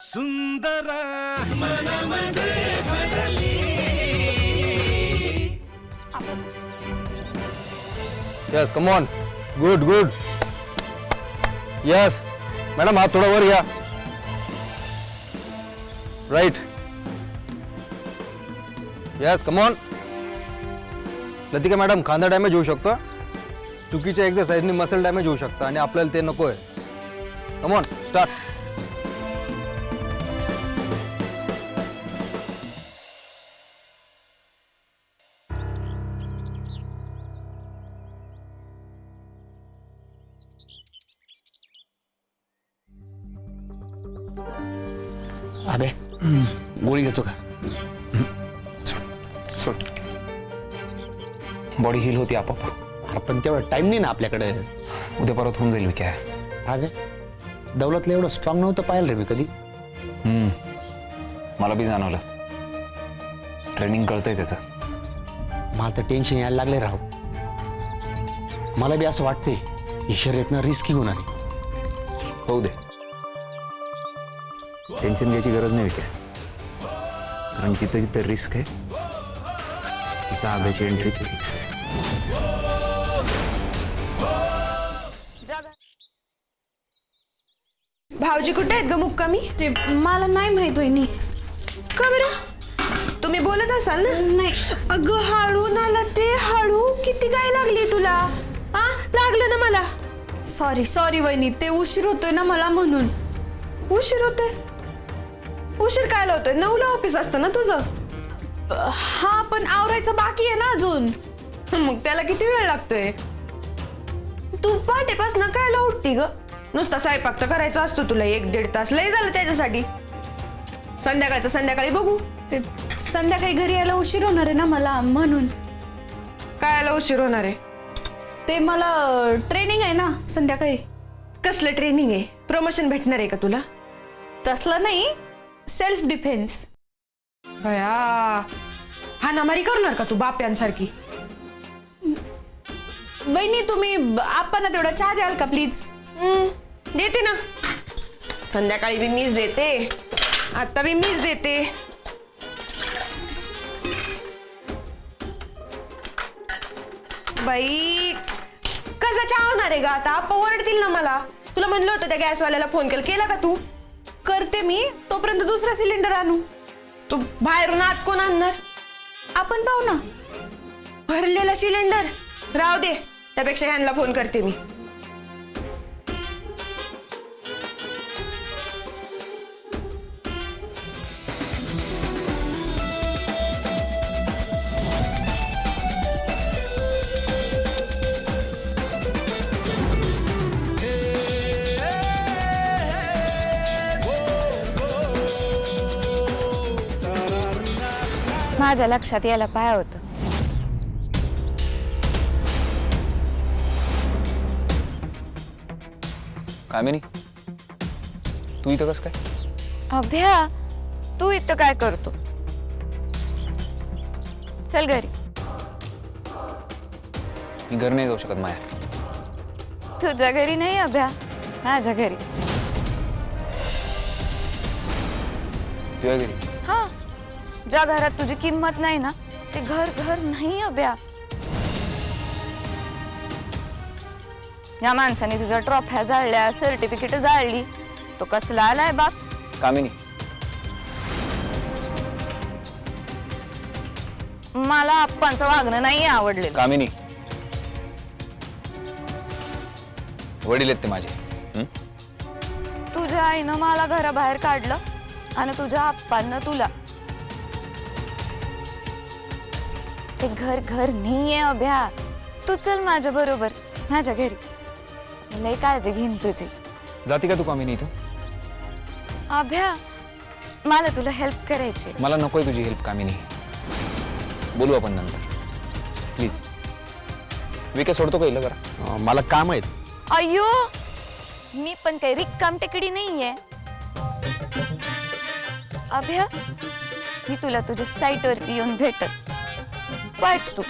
सुंदर मनामध्ये भरली. Yes come on. Good good. Yes madam हात थोडा वर घ्या. Right. Yes come on. Latika madam खांदा डॅमेज होऊ शकतो. चुकीच्या एक्सरसाइजने मसल डॅमेज होऊ शकतं आणि आपल्याला ते नको आहे. Come on start. अबे गोळी घेतो का? सोड. बॉडी हील होती आपोआप. पण तेवढा टाइम नाही ना आपल्याकडे. उद्या परत होऊन जाईल काय. अबे दौलतला एवढं स्ट्रॉंग नव्हतं पाहिलं रे मी कधी. मला बी जाणवलं. ट्रेनिंग कळतंय त्याचं. मला तर टेन्शन यायला लागले राव. मला बी असं वाटते ही शर्यतनं रिस्की होणार आहे. होऊ दे. टेन्शन घ्यायची गरज नाही विचार. कारण जिथं जिथं रिस्क आहे तिथं आगाची एंट्री फिक्स आहे. भाऊजी कुठे आहेत ग मुक्कामी? ते मला नाही माहित वहिनी. का बरं? तुम्ही बोलत असाल ना? नाही. अगं हळू नाला ते हळू. किती काय लागली तुला? हा लागलं ना मला. सॉरी सॉरी वहिनी, ते उशीर होतोय ना मला म्हणून. उशीर होतोय? उशीर काय होतोय? 9ला ऑफिस असतं ना तुझं. हा पण आवरायचं बाकी आहे ना अजून. मग त्याला किती वेळ लागतोय? तू पहाटेपासून कायला उठती ग? नुसता स्वयंपाक तर करायचा असतो तुला. 1-1.5 तास लय झालं त्याच्यासाठी. संध्याकाळचं संध्याकाळी बघू. ते संध्याकाळी घरी यायला उशीर होणार आहे ना मला म्हणून. कायला उशीर होणार आहे? ते मला ट्रेनिंग आहे ना संध्याकाळी. कसलं ट्रेनिंग आहे? प्रमोशन भेटणार आहे का तुला? तसलं नाही, सेल्फ डिफेन्स. भया हाणामारी करणार का तू बाप्यांसारखी? वहिनी तुम्ही आपण तेवढा चहा द्याल का प्लीज? देते ना. संध्याकाळी बी मीच देते, आता बी मीच देते. बाई कसा चहा होणार आहे ग आता? आप्पा ओरडतील ना मला. तुला म्हणलं होतं त्या गॅसवाल्याला फोन केला का तू? करते मी, तोपर्यंत दुसरा सिलेंडर आणू. तू बाहेरून आत कोण आणणार? आपण पाहू ना. भरलेला सिलेंडर राहू दे, त्यापेक्षा ह्यांना फोन करते मी. माझ्या लक्षात यायला पाहिजे होतं. कामिनी, तू इथं कसं काय? अभ्या तू इथं काय करतो? चल घरी. मी घर नाही जाऊ शकत माया. तुझ्या घरी नाही अभ्या, माझ्या घरी. तुझ्या घरी? हा, ज्या घरात तुझी किंमत नाही ना ते घर घर नाही अभ्या. या माणसाने तुझ्या ट्रॉफ्या जाळल्या, सर्टिफिकेट जाळली. तो कसला आलाय बाप? कामिनी, मला आप्पांचं वागणं नाही आवडलेलं. कामिनी, वडील आहेत ते माझे. तुझ्या आईनं मला घराबाहेर काढलं आणि तुझ्या आप्पांना तुला. ते घर घर नाहीये अभ्या. तू चल माझ्या बरोबर माझ्या घरी. लय काळजी घेईन तुझी. जाती का तू कामिनी इथून? अभ्या मला तुला हेल्प करायची. मला नकोय तुझी हेल्प कामिनी. बोलू आपण नंतर प्लीज. विके सोडतो पहिलं जरा. मला काम आहेत. अय्यो मी पण काही रिकाम टेकडी नाहीये अभ्या. मी तुला तुझ्या साईट वरती येऊन भेटत. पाहिज तू.